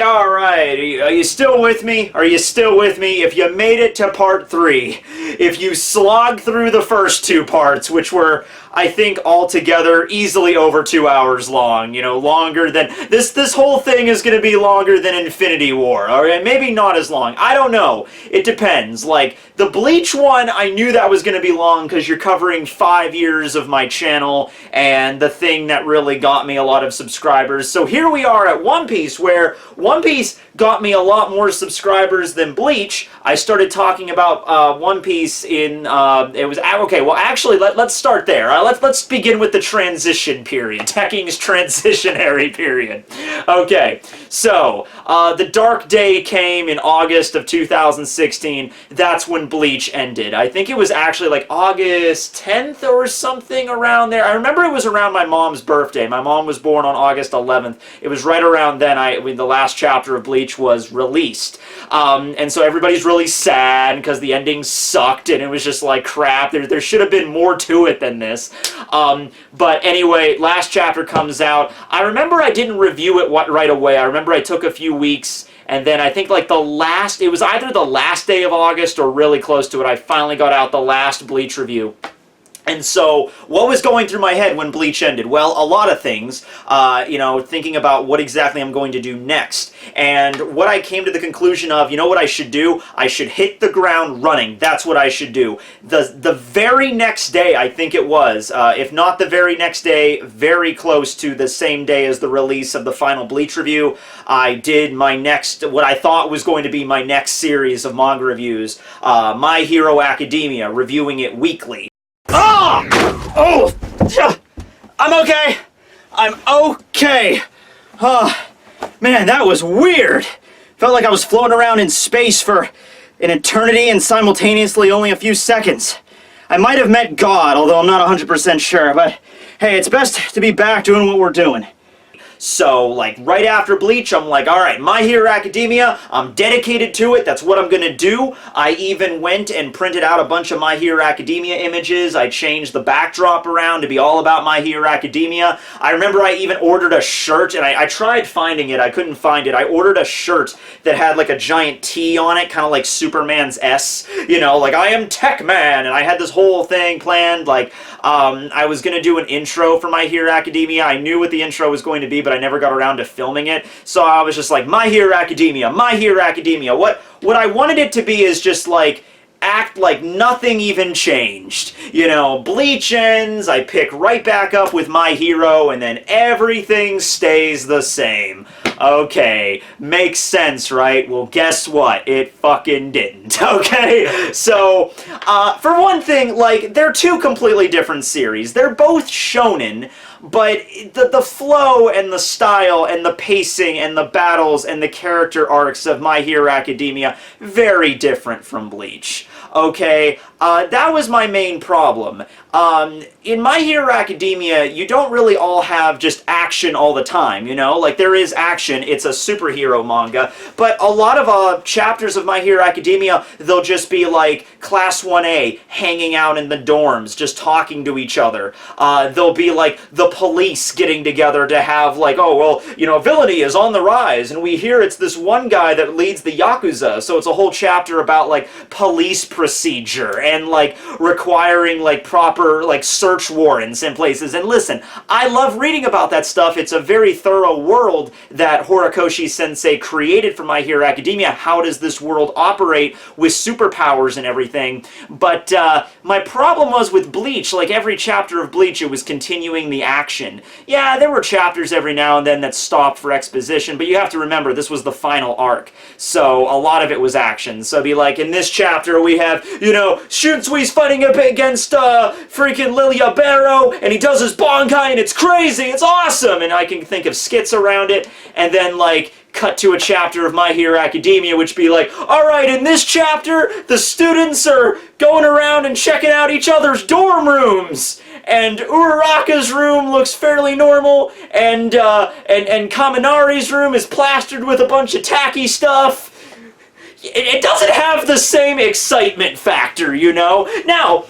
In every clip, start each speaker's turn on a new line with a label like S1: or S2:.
S1: All right. Are you still with me? Are you still with me? If you made it to part 3, if you slogged through the first 2 parts, which were, I think, altogether easily over 2 hours long, you know, longer than... This whole thing is going to be longer than Infinity War, alright? Maybe not as long. I don't know. It depends. Like, the Bleach one, I knew that was going to be long because you're covering 5 years of my channel and the thing that really got me a lot of subscribers. So here we are at One Piece, where One Piece got me a lot more subscribers than Bleach. I started talking about One Piece in... okay, well, actually, let's start there. Let's begin with the transition period. Tekking's transitionary period. Okay, so, the dark day came in August of 2016. That's when Bleach ended. I think it was actually like August 10th or something around there. I remember it was around my mom's birthday. My mom was born on August 11th. It was right around then when the last chapter of Bleach was released. And so everybody's really sad because the ending sucked and it was just like crap. There should have been more to it than this. But anyway, last chapter comes out. I remember I didn't review it right away. I remember I took a few weeks, and then I think like it was either the last day of August or really close to it, I finally got out the last Bleach review. And so, what was going through my head when Bleach ended? Well, a lot of things, you know, thinking about what exactly I'm going to do next. And what I came to the conclusion of, you know what I should do? I should hit the ground running. That's what I should do. The very next day, I think it was, if not the very next day, very close to the same day as the release of the final Bleach review, I did my next, what I thought was going to be my next series of manga reviews, My Hero Academia, reviewing it weekly. Ah! Oh! I'm okay! I'm okay! Man, that was weird! Felt like I was floating around in space for an eternity and simultaneously only a few seconds. I might have met God, although I'm not 100% sure, but hey, it's best to be back doing what we're doing. So, like, right after Bleach, I'm like, alright, My Hero Academia, I'm dedicated to it, that's what I'm gonna do. I even went and printed out a bunch of My Hero Academia images. I changed the backdrop around to be all about My Hero Academia. I remember I even ordered a shirt, and I tried finding it, I couldn't find it. I ordered a shirt that had like a giant T on it, kind of like Superman's S, you know, like, I am Tech Man, and I had this whole thing planned, like, I was gonna do an intro for My Hero Academia. I knew what the intro was going to be, but I never got around to filming it. So I was just like, My Hero Academia, My Hero Academia. What I wanted it to be is just like, act like nothing even changed. You know, Bleach ends, I pick right back up with My Hero, and then everything stays the same. Okay, makes sense, right? Well, guess what? It fucking didn't, okay? So, for one thing, like, they're 2 completely different series. They're both shonen, but the flow and the style and the pacing and the battles and the character arcs of My Hero Academia, very different from Bleach. Okay, that was my main problem. In My Hero Academia, you don't really all have just action all the time, you know? Like, there is action, it's a superhero manga, but a lot of chapters of My Hero Academia, they'll just be like Class 1A hanging out in the dorms, just talking to each other. They'll be like the police getting together to have like, oh, well, you know, villainy is on the rise, and we hear it's this one guy that leads the Yakuza, so it's a whole chapter about like police procedure and like requiring like proper like search warrants in places. And listen, I love reading about that stuff. It's a very thorough world that Horikoshi Sensei created for My Hero Academia. How does this world operate with superpowers and everything? But my problem was with Bleach, like every chapter of Bleach, it was continuing the action. Yeah, there were chapters every now and then that stopped for exposition, but you have to remember this was the final arc, so a lot of it was action. So it'd be like, in this chapter we have, you know, Shunsui's fighting up against freaking Lilia Barrow, and he does his Bonkai, and it's crazy, it's awesome, and I can think of skits around it, and then like cut to a chapter of My Hero Academia, which be like, alright, in this chapter, the students are going around and checking out each other's dorm rooms, and Uraraka's room looks fairly normal, and Kaminari's room is plastered with a bunch of tacky stuff. It doesn't have the same excitement factor, you know? Now,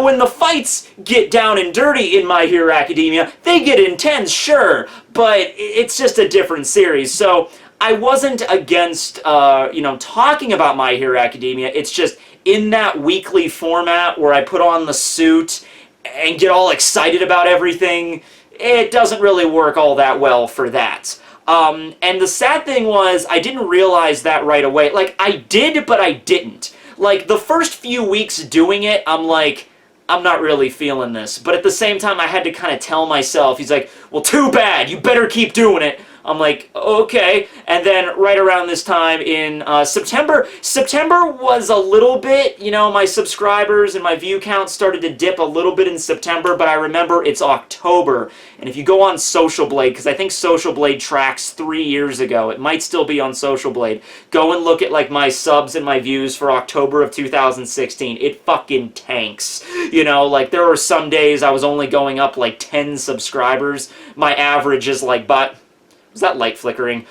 S1: when the fights get down and dirty in My Hero Academia, they get intense, sure, but it's just a different series, so I wasn't against, you know, talking about My Hero Academia. It's just in that weekly format where I put on the suit and get all excited about everything, it doesn't really work all that well for that. And the sad thing was, I didn't realize that right away. Like, I did, but I didn't. Like, the first few weeks doing it, I'm like, I'm not really feeling this. But at the same time, I had to kind of tell myself, he's like, well, too bad, you better keep doing it. I'm like, okay. And then right around this time in September was a little bit, you know, my subscribers and my view count started to dip a little bit in September, but I remember it's October. And if you go on Social Blade, because I think Social Blade tracks 3 years ago, it might still be on Social Blade, go and look at like my subs and my views for October of 2016. It fucking tanks. You know, like there were some days I was only going up like 10 subscribers. My average is like, was that light flickering?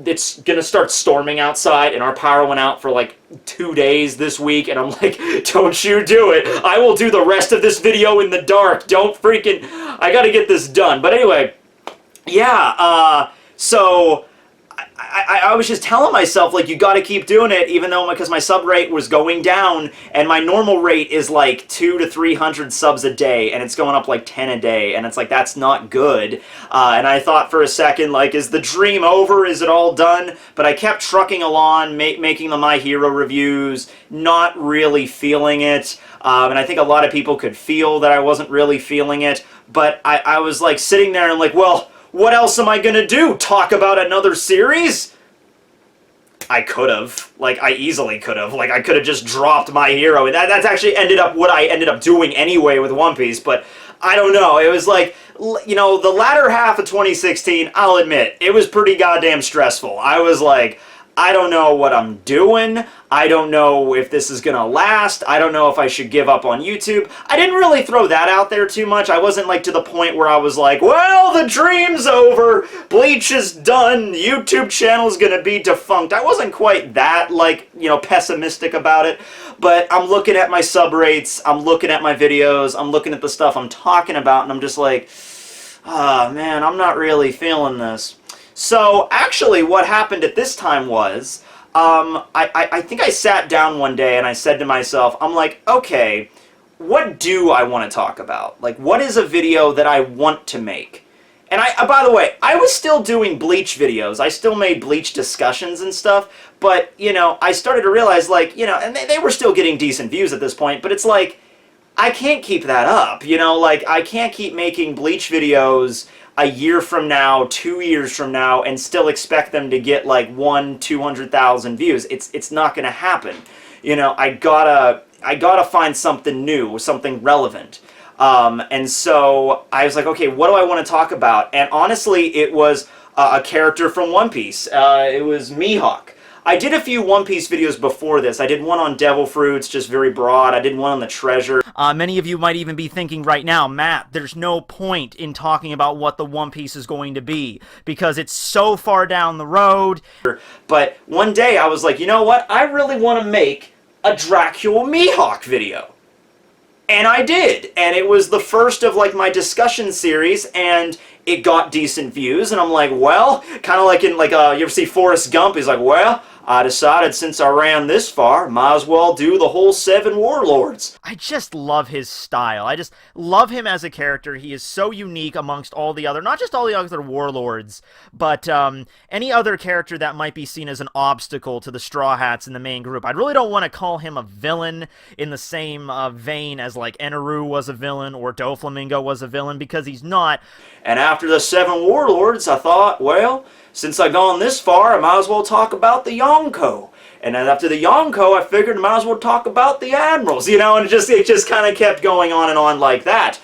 S1: It's gonna start storming outside, and our power went out for like 2 days this week, and I'm like, don't you do it. I will do the rest of this video in the dark. Don't freaking... I gotta get this done. But anyway, yeah, so... I was just telling myself, like, you gotta keep doing it, even though, because my sub rate was going down, and my normal rate is like 200 to 300 subs a day, and it's going up like 10 a day, and it's like, that's not good. And I thought for a second, like, is the dream over? Is it all done? But I kept trucking along, making the My Hero reviews, not really feeling it, and I think a lot of people could feel that I wasn't really feeling it, but I was like sitting there and I'm like, well, what else am I gonna do? Talk about another series? I could have. Like, I easily could have. Like, I could have just dropped My Hero. And that's actually ended up what I ended up doing anyway with One Piece. But I don't know. It was like, you know, the latter half of 2016, I'll admit, it was pretty goddamn stressful. I was like, I don't know what I'm doing. I don't know if this is gonna last. I don't know if I should give up on YouTube. I didn't really throw that out there too much. I wasn't like to the point where I was like, well, the dream's over. Bleach is done. YouTube channel's gonna be defunct. I wasn't quite that, like, you know, pessimistic about it. But I'm looking at my sub rates. I'm looking at my videos. I'm looking at the stuff I'm talking about, and I'm just like, ah, man, I'm not really feeling this. So, actually, what happened at this time was, I think I sat down one day and I said to myself, I'm like, okay, what do I want to talk about? Like, what is a video that I want to make? And by the way, I was still doing Bleach videos. I still made Bleach discussions and stuff, but, you know, I started to realize, like, you know, and they were still getting decent views at this point, but it's like, I can't keep that up, you know, like, I can't keep making Bleach videos a year from now, 2 years from now, and still expect them to get like 200,000 views. It's not gonna happen. You know, I gotta find something new, something relevant. And so I was like, okay, what do I want to talk about? And honestly, it was a character from One Piece. It was MIHAWK. I did a few One Piece videos before this. I did one on Devil Fruits, just very broad. I did one on the treasure. Many of you might even be thinking right now, Matt, there's no point in talking about what the One Piece is going to be, because it's so far down the road. But one day I was like, you know what? I really want to make a DRACULE MIHAWK video. And I did. And it was the first of like my discussion series, and it got decent views. And I'm like, well, kind of like in like, you ever see Forrest Gump? He's like, well, I decided since I ran this far, might as well do the whole 7 Warlords. I just love his style. I just love him as a character. He is so unique amongst all the other, not just all the other Warlords, but any other character that might be seen as an obstacle to the Straw Hats in the main group. I really don't want to call him a villain in the same vein as like Eneru was a villain or Doflamingo was a villain, because he's not. And after the 7 Warlords, I thought, well, since I've gone this far, I might as well talk about the Yonko. And then after the Yonko, I figured I might as well talk about the Admirals, you know, and it just kind of kept going on and on like that.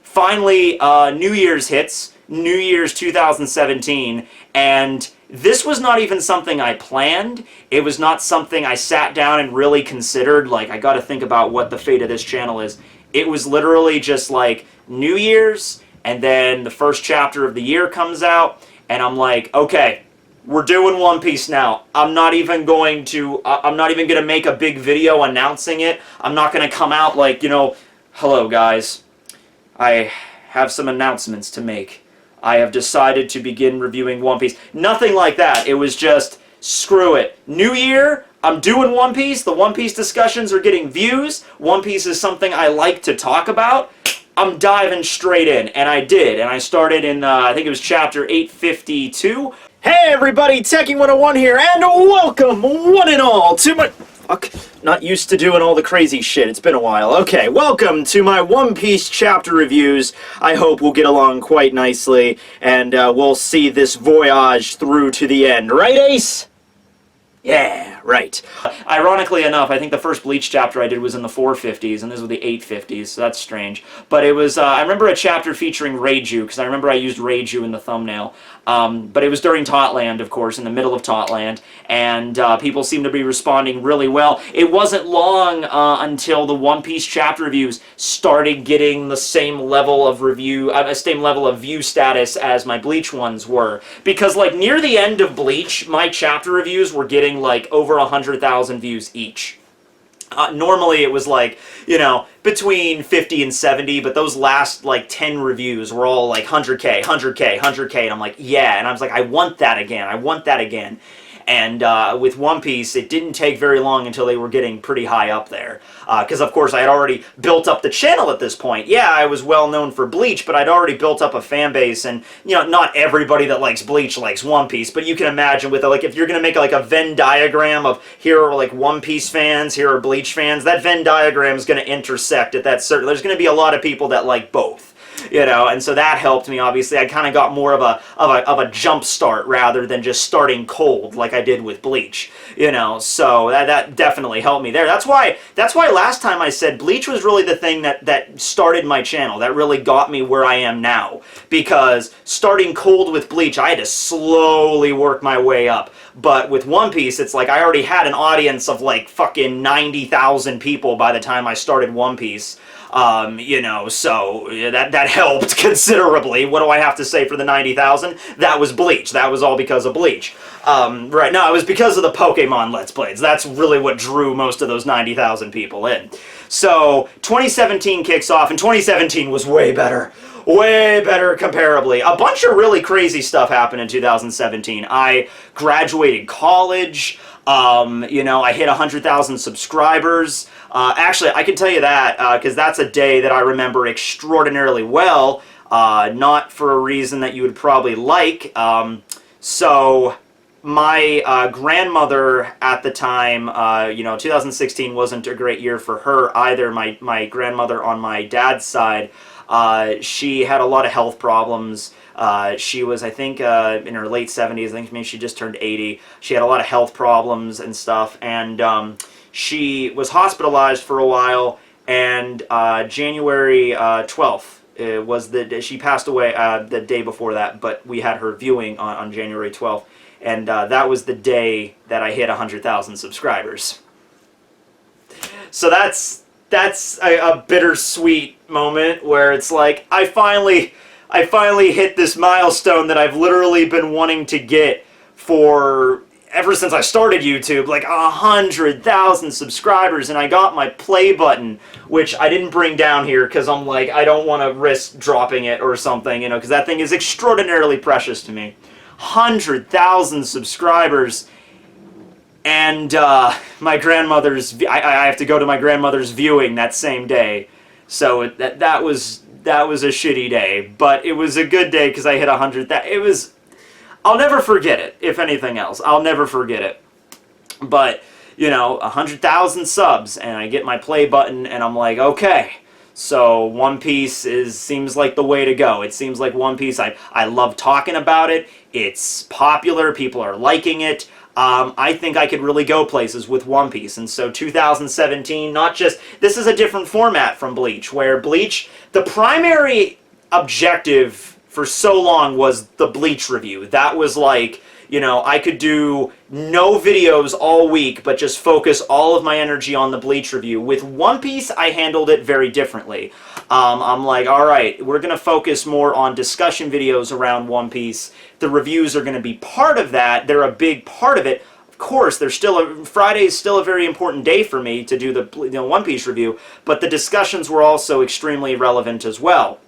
S1: Finally, New Year's hits, New Year's 2017, and this was not even something I planned. It was not something I sat down and really considered, like, I gotta think about what the fate of this channel is. It was literally just like New Year's, and then the first chapter of the year comes out, and I'm like, okay, we're doing One Piece now. I'm not even going to make a big video announcing it. I'm not going to come out like, you know, hello guys, I have some announcements to make. I have decided to begin reviewing One Piece. Nothing like that. It was just, screw it. New year, I'm doing One Piece. The One Piece discussions are getting views. One Piece is something I like to talk about. I'm diving straight in, and I did. And I started in, I think it was chapter 852. Hey everybody, Tekking101 here, and welcome, one and all, to my... Fuck, not used to doing all the crazy shit, it's been a while. Okay, welcome to my One Piece chapter reviews. I hope we'll get along quite nicely, and we'll see this voyage through to the end. Right, Ace? Yeah, right. Ironically enough, I think the first Bleach chapter I did was in the 450s, and this was the 850s, so that's strange. But it was, I remember a chapter featuring Reiju, because I remember I used Reiju in the thumbnail. But it was during Totland, of course, in the middle of Totland, and people seemed to be responding really well. It wasn't long until the One Piece chapter reviews started getting the same level of same level of view status as my Bleach ones were. Because, like, near the end of Bleach, my chapter reviews were getting, like, over 100,000 views each. Normally it was like, you know, between 50 and 70, but those last, like, 10 reviews were all, like, 100K, 100K, 100K, and I'm like, yeah, and I was like, I want that again, I want that again. And with One Piece, it didn't take very long until they were getting pretty high up there. Because, of course, I had already built up the channel at this point. Yeah, I was well known for Bleach, but I'd already built up a fan base. And, you know, not everybody that likes Bleach likes One Piece. But you can imagine with, like, if you're going to make, like, a Venn diagram of here are, like, One Piece fans, here are Bleach fans, that Venn diagram is going to intersect at that certain... There's going to be a lot of people that like both. You know, and so that helped me, obviously. I kind of got more of a jump start rather than just starting cold like I did with Bleach. You know, so that definitely helped me there. That's why last time I said Bleach was really the thing that started my channel, that really got me where I am now. Because starting cold with Bleach, I had to slowly work my way up. But with One Piece, it's like I already had an audience of like fucking 90,000 people by the time I started One Piece. You know, so that helped considerably. What do I have to say for the 90,000? That was Bleach. That was all because of Bleach. Right, no, it was because of the Pokemon Let's Plays. That's really what drew most of those 90,000 people in. So, 2017 kicks off, and 2017 was way better. Way better comparably. A bunch of really crazy stuff happened in 2017. I graduated college. You know, I hit 100,000 subscribers. Actually, I can tell you that because that's a day that I remember extraordinarily well. Not for a reason that you would probably like. So, my grandmother at the time, you know, 2016 wasn't a great year for her either. My grandmother on my dad's side, she had a lot of health problems. She was, I think, in her late 70s. I think maybe she just turned 80. She had a lot of health problems and stuff, and she was hospitalized for a while, and January 12th was the day she passed away. The day before that, but we had her viewing on January 12th, and that was the day that I hit 100,000 subscribers. So that's a bittersweet moment where it's like I finally hit this milestone that I've literally been wanting to get for ever since I started YouTube, like 100,000 subscribers, and I got my play button, which I didn't bring down here because I'm like, I don't want to risk dropping it or something, you know, because that thing is extraordinarily precious to me. 100,000 subscribers, and my grandmother's, I have to go to my grandmother's viewing that same day, so that was a shitty day, but it was a good day because I hit 100. It was, I'll never forget it. If anything else, I'll never forget it. But you know, 100,000 subs, and I get my play button, and I'm like, okay. So One Piece seems like the way to go. It seems like One Piece. I love talking about it. It's popular. People are liking it. I think I could really go places with One Piece. And so 2017, this is a different format from Bleach, where Bleach, the primary objective for so long was the Bleach review. That was like, you know, I could do no videos all week, but just focus all of my energy on the Bleach review. With One Piece, I handled it very differently. I'm like, alright, we're going to focus more on discussion videos around One Piece. The reviews are going to be part of that. They're a big part of it. Of course, Friday is still a very important day for me to do the One Piece review, but the discussions were also extremely relevant as well.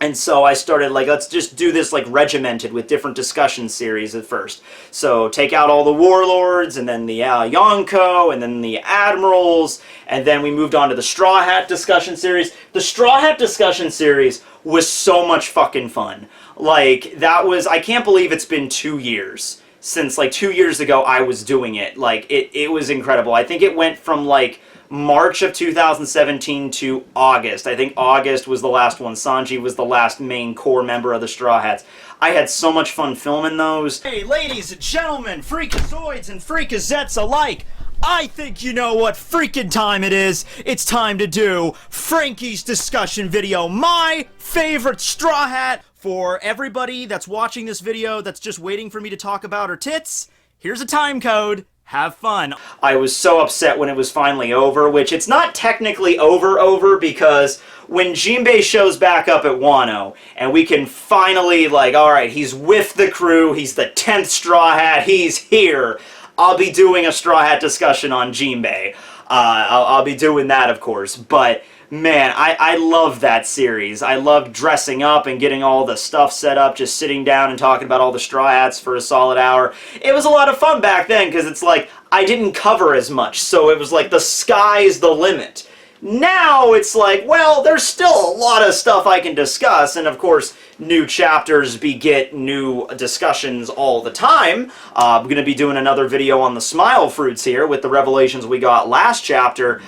S1: And so I started, like, let's just do this, like, regimented with different discussion series at first. So take out all the Warlords, and then the Yonko, and then the Admirals, and then we moved on to the Straw Hat discussion series. The Straw Hat discussion series was so much fucking fun. Like, that was, I can't believe it's been 2 years since, like, 2 years ago I was doing it. Like, it was incredible. I think it went from, like, March of 2017 to August. I think August was the last one. Sanji was the last main core member of the Straw Hats. I had so much fun filming those. Hey, ladies and gentlemen, freakazoids and freakazettes alike, I think you know what freaking time it is. It's time to do Franky's discussion video, my favorite Straw Hat. For everybody that's watching this video that's just waiting for me to talk about her tits, here's a time code. Have fun. I was so upset when it was finally over, which it's not technically over because when Jinbei shows back up at Wano, and we can finally, like, alright, he's with the crew, he's the 10th Straw Hat, he's here, I'll be doing a Straw Hat discussion on Jinbei. I'll be doing that, of course, but man, I love that series. I love dressing up and getting all the stuff set up, just sitting down and talking about all the Straw Hats for a solid hour. It was a lot of fun back then, because it's like, I didn't cover as much, so it was like the sky's the limit. Now it's like, well, there's still a lot of stuff I can discuss, and of course, new chapters beget new discussions all the time. I'm going to be doing another video on the Smile Fruits here with the revelations we got last chapter.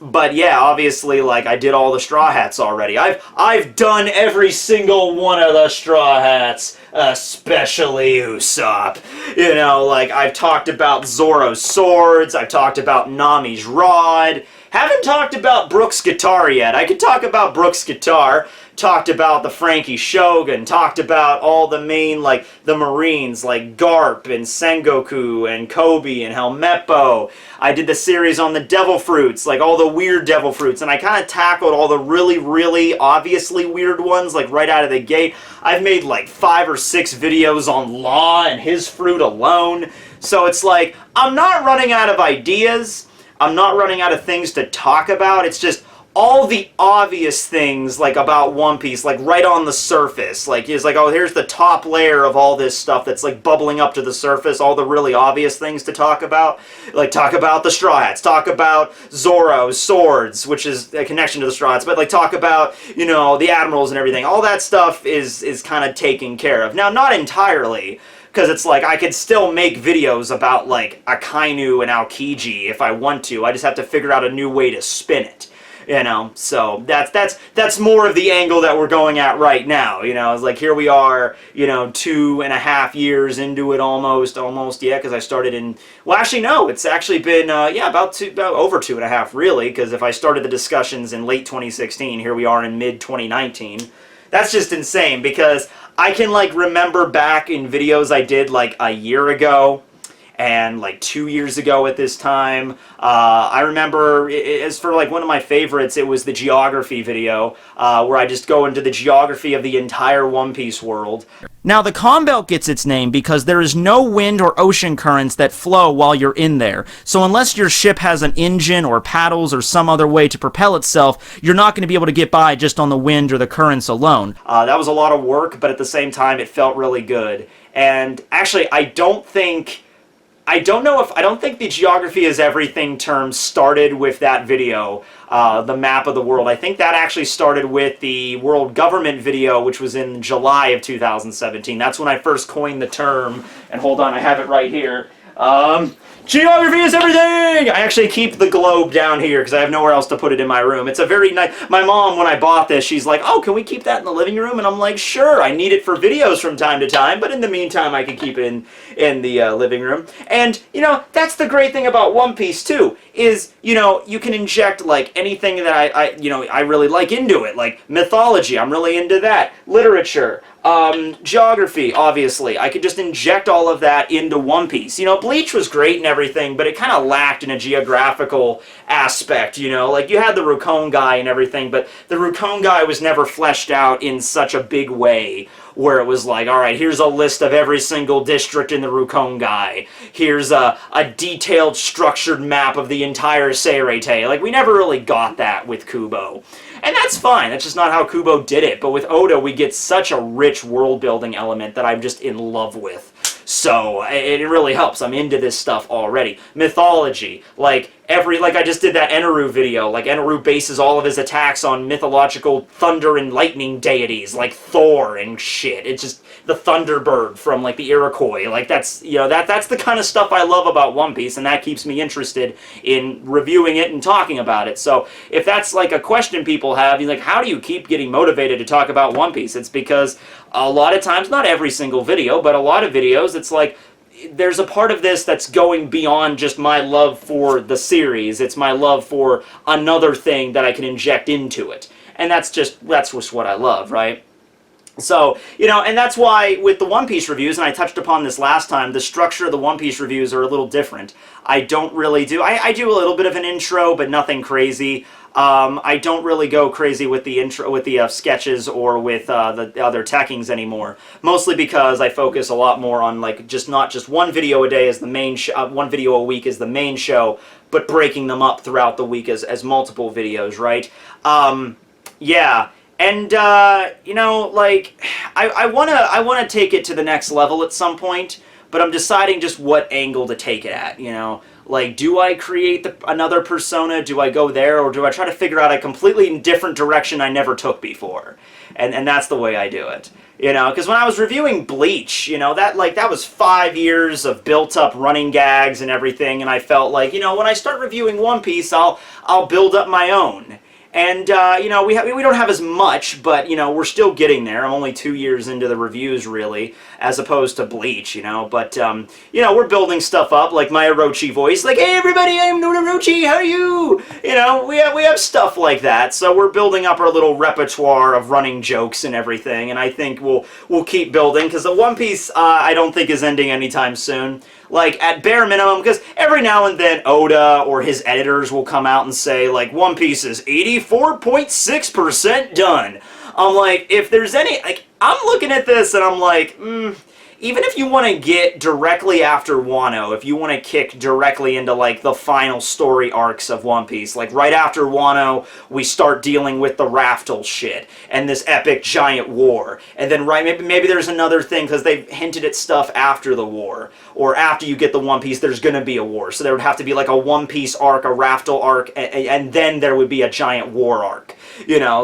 S1: But yeah, obviously, like, I did all the Straw Hats already. I've done every single one of the Straw Hats, especially Usopp. You know, like, I've talked about Zoro's swords, I've talked about Nami's rod. Haven't talked about Brook's guitar yet. I could talk about Brook's guitar. Talked about the Franky Shogun. Talked about all the main, like, the Marines, like Garp and Sengoku and Kobe and Helmeppo. I did the series on the Devil Fruits, like all the weird Devil Fruits, and I kind of tackled all the really, really obviously weird ones, like right out of the gate. I've made like 5 or 6 videos on Law and his fruit alone. So it's like, I'm not running out of ideas. I'm not running out of things to talk about. It's just all the obvious things, like, about One Piece, like, right on the surface. Like, it's like, oh, here's the top layer of all this stuff that's, like, bubbling up to the surface, all the really obvious things to talk about. Like, talk about the Straw Hats, talk about Zoro's swords, which is a connection to the Straw Hats, but, like, talk about, you know, the Admirals and everything. All that stuff is kind of taken care of. Now, not entirely, because it's like, I could still make videos about, like, Akainu and Aokiji if I want to. I just have to figure out a new way to spin it. You know, so that's more of the angle that we're going at right now. You know, it's like, here we are, you know, 2.5 years into it almost, yeah, because I started in, well, actually, no, it's actually been, yeah, about over 2.5, really, because if I started the discussions in late 2016, here we are in mid-2019. That's just insane, because I can, like, remember back in videos I did, like, a year ago, and like 2 years ago at this time. I remember, as for like one of my favorites, it was the geography video, where I just go into the geography of the entire One Piece world. Now, the Calm Belt gets its name because there is no wind or ocean currents that flow while you're in there. So unless your ship has an engine or paddles or some other way to propel itself, you're not going to be able to get by just on the wind or the currents alone. That was a lot of work, but at the same time, it felt really good. And actually, I don't think the Geography is Everything term started with that video, the map of the world. I think that actually started with the World Government video, which was in July of 2017. That's when I first coined the term, and hold on, I have it right here. Geography is everything! I actually keep the globe down here because I have nowhere else to put it in my room. It's a very nice... My mom, when I bought this, she's like, oh, can we keep that in the living room? And I'm like, sure, I need it for videos from time to time, but in the meantime, I can keep it in the living room. And, you know, that's the great thing about One Piece, too, is, you know, you can inject, like, anything that I really like into it. Like, mythology, I'm really into that. Literature. Geography, obviously. I could just inject all of that into One Piece. You know, Bleach was great and everything, but it kind of lacked in a geographical aspect, you know? Like, you had the Rukon guy and everything, but the Rukon guy was never fleshed out in such a big way, where it was like, alright, here's a list of every single district in the Rukon guy. Here's a detailed, structured map of the entire Seirete. Like, we never really got that with Kubo. And that's fine. That's just not how Kubo did it. But with Oda, we get such a rich world-building element that I'm just in love with. So it really helps. I'm into this stuff already. Mythology, like I just did that Eneru video. Like Eneru bases all of his attacks on mythological thunder and lightning deities, like Thor and shit. It's just the Thunderbird from like the Iroquois. Like that's that's the kind of stuff I love about One Piece, and that keeps me interested in reviewing it and talking about it. So if that's like a question people have, like, how do you keep getting motivated to talk about One Piece? It's because a lot of times, not every single video, but a lot of videos, it's like there's a part of this that's going beyond just my love for the series. It's my love for another thing that I can inject into it. And that's just what I love, right? So, and that's why with the One Piece reviews, and I touched upon this last time, the structure of the One Piece reviews are a little different. I don't really do, I do a little bit of an intro, but nothing crazy. I don't really go crazy with the intro, with the sketches or with the other Tekkings anymore. Mostly because I focus a lot more on like not just one video a day as the main one video a week as the main show, but breaking them up throughout the week as multiple videos, right? Yeah. And, like, I wanna take it to the next level at some point, but I'm deciding just what angle to take it at, Like, do I create another persona? Do I go there? Or do I try to figure out a completely different direction I never took before? And that's the way I do it. Because when I was reviewing Bleach, that was 5 years of built-up running gags and everything, and I felt like, when I start reviewing One Piece, I'll build up my own. And, we don't have as much, but, we're still getting there. I'm only 2 years into the reviews, really, as opposed to Bleach, But, we're building stuff up, like my Orochi voice, like, hey, everybody, I'm Orochi, how are you? We have stuff like that, so we're building up our little repertoire of running jokes and everything, and I think we'll keep building, because the One Piece, I don't think is ending anytime soon. Like, at bare minimum, because every now and then Oda or his editors will come out and say, like, One Piece is 84.6% done. I'm like, if there's any, like, I'm looking at this and I'm like, even if you want to get directly after Wano, if you want to kick directly into, like, the final story arcs of One Piece, like, right after Wano, we start dealing with the Raftel shit, and this epic giant war, and then, maybe there's another thing, because they've hinted at stuff after the war, or after you get the One Piece, there's gonna be a war, so there would have to be, like, a One Piece arc, a Raftel arc, and then there would be a giant war arc,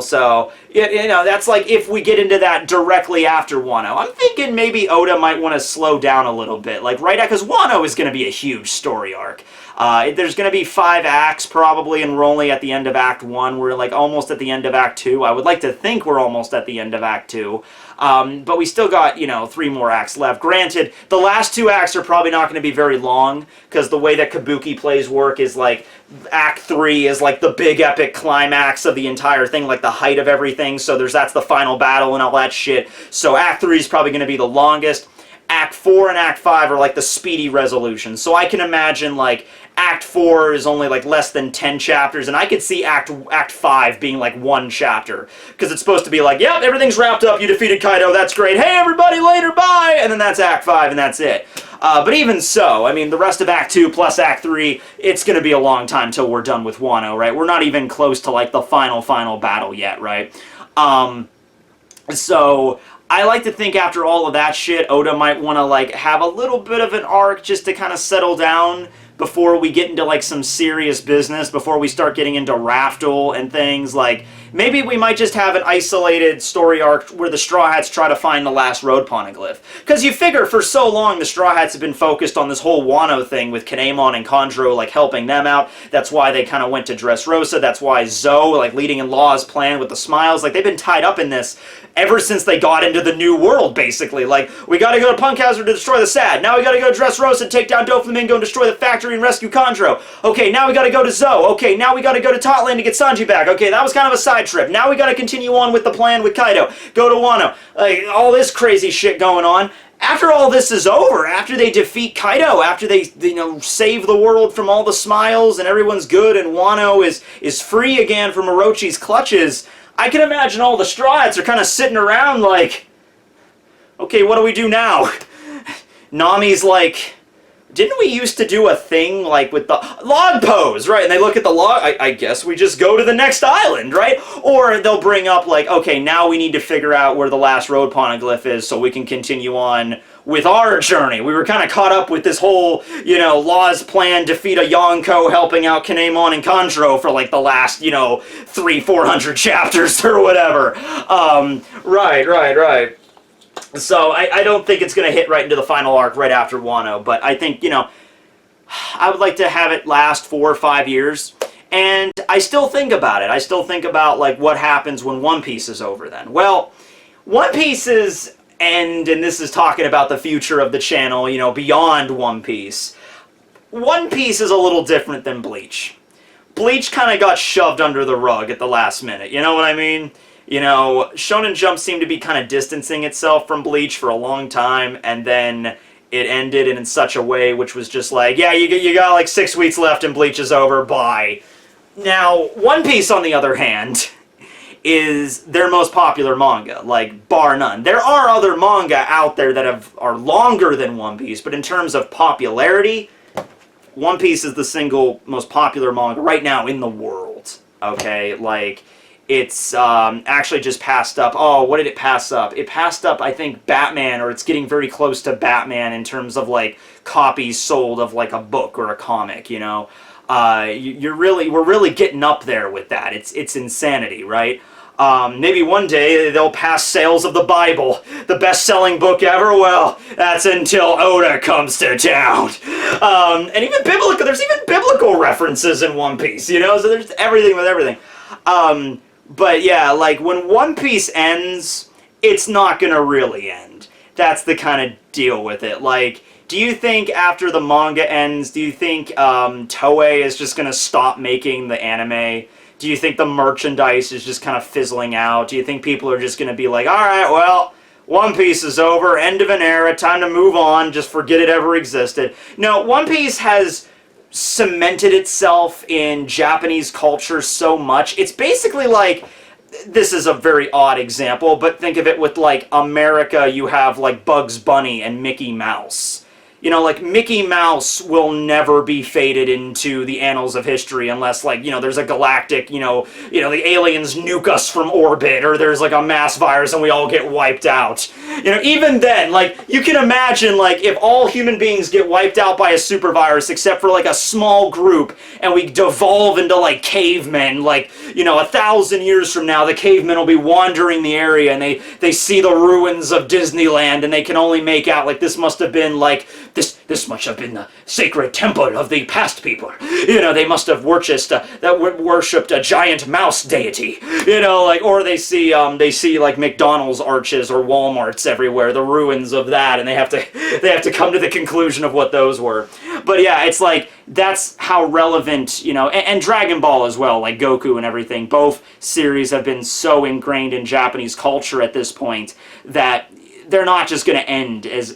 S1: so, that's like, if we get into that directly after Wano. I'm thinking maybe Oda might want to slow down a little bit, like right because Wano is going to be a huge story arc. There's going to be 5 acts probably, and we're only at the end of Act 1. We're like almost at the end of Act 2. I would like to think we're almost at the end of Act 2. But we still got, 3 more acts left. Granted, the last 2 acts are probably not going to be very long, because the way that Kabuki plays work is like, Act 3 is like the big epic climax of the entire thing, like the height of everything, so that's the final battle and all that shit. So Act 3 is probably going to be the longest. Act 4 and Act 5 are like the speedy resolution. So I can imagine like Act 4 is only like less than 10 chapters, and I could see Act 5 being like 1 chapter. Because it's supposed to be like, yep, everything's wrapped up, you defeated Kaido, that's great, hey everybody, later, bye! And then that's Act 5 and that's it. But even so, I mean, the rest of Act 2 plus Act 3, it's going to be a long time till we're done with Wano, right? We're not even close to like the final battle yet, right? So I like to think after all of that shit, Oda might want to like have a little bit of an arc just to kind of settle down before we get into like some serious business, before we start getting into Raftel and things. Like, maybe we might just have an isolated story arc where the Straw Hats try to find the last road poneglyph. Because you figure for so long the Straw Hats have been focused on this whole Wano thing with Kinemon and Kondro like helping them out. That's why they kind of went to Dressrosa. That's why Zoe like leading in Law's plan with the smiles. Like, they've been tied up in this ever since they got into the new world, basically. Like, we gotta go to Punk Hazard to destroy the Sad. Now we gotta go to Dressrosa, take down Doflamingo and destroy the factory and rescue Kondro. Okay, now we gotta go to Zoe. Okay, now we gotta go to Totland to get Sanji back. Okay, that was kind of a side trip. Now we gotta continue on with the plan with Kaido. Go to Wano. Like, all this crazy shit going on. After all this is over, after they defeat Kaido, after they, save the world from all the smiles and everyone's good and Wano is free again from Orochi's clutches, I can imagine all the Straw Hats are kind of sitting around like, okay, what do we do now? Nami's like, didn't we used to do a thing, like, with the log pose, right? And they look at the log, I guess we just go to the next island, right? Or they'll bring up, like, okay, now we need to figure out where the last road poneglyph is so we can continue on with our journey. We were kind of caught up with this whole, you know, Law's plan, defeat a Yonko, helping out Kinemon and Kanjuro for, like, the last, you know, 300-400 chapters or whatever. Right. So I don't think it's going to hit right into the final arc right after Wano, but I think, you know, I would like to have it last 4 or 5 years, and I still think about it. I still think about, like, what happens when One Piece is over then. Well, One Piece's end, and this is talking about the future of the channel, you know, beyond One Piece. One Piece is a little different than Bleach. Bleach kind of got shoved under the rug at the last minute, you know what I mean? You know, Shonen Jump seemed to be kind of distancing itself from Bleach for a long time, and then it ended in such a way which was just like, yeah, you got like 6 weeks left and Bleach is over, bye. Now, One Piece, on the other hand, is their most popular manga, like, bar none. There are other manga out there that are longer than One Piece, but in terms of popularity, One Piece is the single most popular manga right now in the world, okay? Like, it's actually just passed up. Oh, what did it pass up? It passed up, I think, Batman, or it's getting very close to Batman in terms of, like, copies sold of, like, a book or a comic, you know? We're really getting up there with that. It's insanity, right? Maybe one day they'll pass sales of the Bible, the best-selling book ever. Well, that's until Oda comes to town. And even biblical, there's even biblical references in One Piece, you know? So there's everything with everything. But yeah, like, when One Piece ends, it's not gonna really end. That's the kind of deal with it. Like, do you think after the manga ends, do you think Toei is just gonna stop making the anime? Do you think the merchandise is just kind of fizzling out? Do you think people are just gonna be like, alright, well, One Piece is over, end of an era, time to move on, just forget it ever existed? No, One Piece has cemented itself in Japanese culture so much. It's basically like, this is a very odd example, but think of it with, like, America, you have, like, Bugs Bunny and Mickey Mouse. You know, like, Mickey Mouse will never be faded into the annals of history unless, like, you know, there's a galactic, you know, the aliens nuke us from orbit, or there's, like, a mass virus and we all get wiped out. You know, even then, like, you can imagine, like, if all human beings get wiped out by a super virus except for, like, a small group, and we devolve into, like, cavemen, like, you know, 1,000 years from now, the cavemen will be wandering the area, and they see the ruins of Disneyland, and they can only make out, like, this must have been, like, this must have been the sacred temple of the past people. You know, they must have worshipped a giant mouse deity. You know, like, or they see like McDonald's arches or Walmarts everywhere, the ruins of that, and they have to come to the conclusion of what those were. But yeah, it's like, that's how relevant, you know, and Dragon Ball as well, like Goku and everything. Both series have been so ingrained in Japanese culture at this point that they're not just going to end as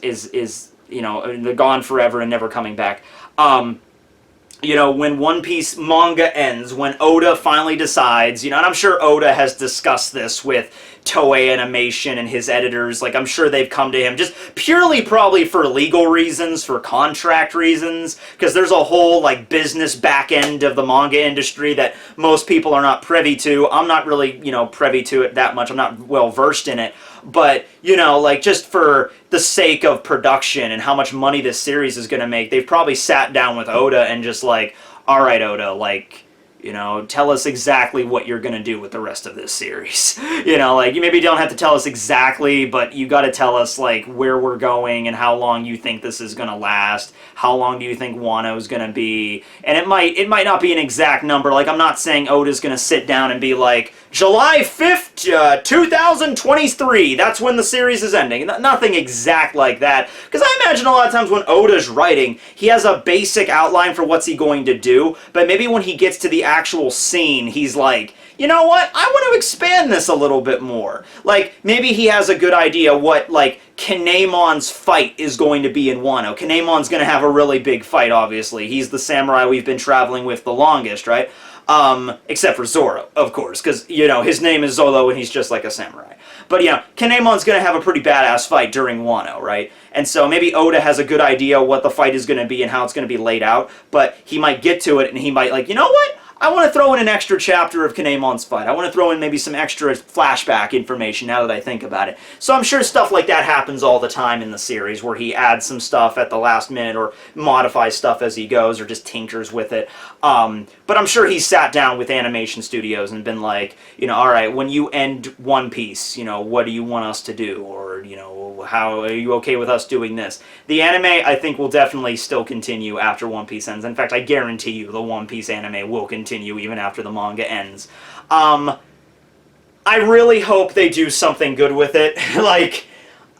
S1: you know, they're gone forever and never coming back. You know, when One Piece manga ends, when Oda finally decides, you know, and I'm sure Oda has discussed this with Toei Animation and his editors, like, I'm sure they've come to him just purely probably for legal reasons, for contract reasons, because there's a whole, like, business back end of the manga industry that most people are not privy to. I'm not really, you know, privy to it that much. I'm not well versed in it. But, you know, like, just for the sake of production and how much money this series is going to make, they've probably sat down with Oda and just like, all right, Oda, like, you know, tell us exactly what you're going to do with the rest of this series. You know, like, you maybe don't have to tell us exactly, but you got to tell us, like, where we're going and how long you think this is going to last. How long do you think Wano's going to be? And it might not be an exact number. Like, I'm not saying Oda's going to sit down and be like, July 5th, 2023, that's when the series is ending. Nothing exact like that. Because I imagine a lot of times when Oda's writing, he has a basic outline for what's he going to do, but maybe when he gets to the actual scene, he's like, you know what, I want to expand this a little bit more. Like, maybe he has a good idea what, like, Kinemon's fight is going to be in Wano. Kinemon's going to have a really big fight, obviously. He's the samurai we've been traveling with the longest, right? Except for Zoro, of course, because, you know, his name is Zolo and he's just like a samurai. But, you know, Kinemon's going to have a pretty badass fight during Wano, right? And so maybe Oda has a good idea what the fight is going to be and how it's going to be laid out, but he might get to it and he might, like, you know what? I want to throw in an extra chapter of Kinemon's fight. I want to throw in maybe some extra flashback information now that I think about it. So I'm sure stuff like that happens all the time in the series, where he adds some stuff at the last minute or modifies stuff as he goes or just tinkers with it. But I'm sure he's sat down with animation studios and been like, you know, all right, when you end One Piece, you know, what do you want us to do? Or, you know, how are you okay with us doing this? The anime, I think, will definitely still continue after One Piece ends. In fact, I guarantee you the One Piece anime will continue even after the manga ends. I really hope they do something good with it. Like,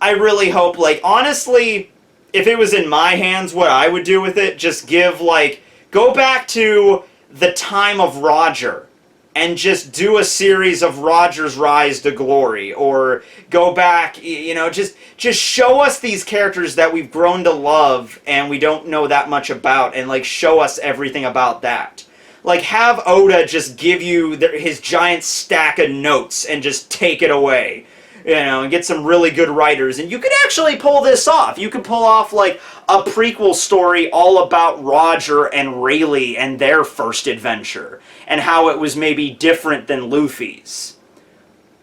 S1: I really hope, like, honestly, if it was in my hands, what I would do with it, just give, like, go back to the time of Roger and just do a series of Roger's rise to glory, or go back, you know, just show us these characters that we've grown to love and we don't know that much about, and, like, show us everything about that. Like, have Oda just give you his giant stack of notes and just take it away. You know, and get some really good writers. And you could actually pull this off. You could pull off, like, a prequel story all about Roger and Rayleigh and their first adventure. And how it was maybe different than Luffy's.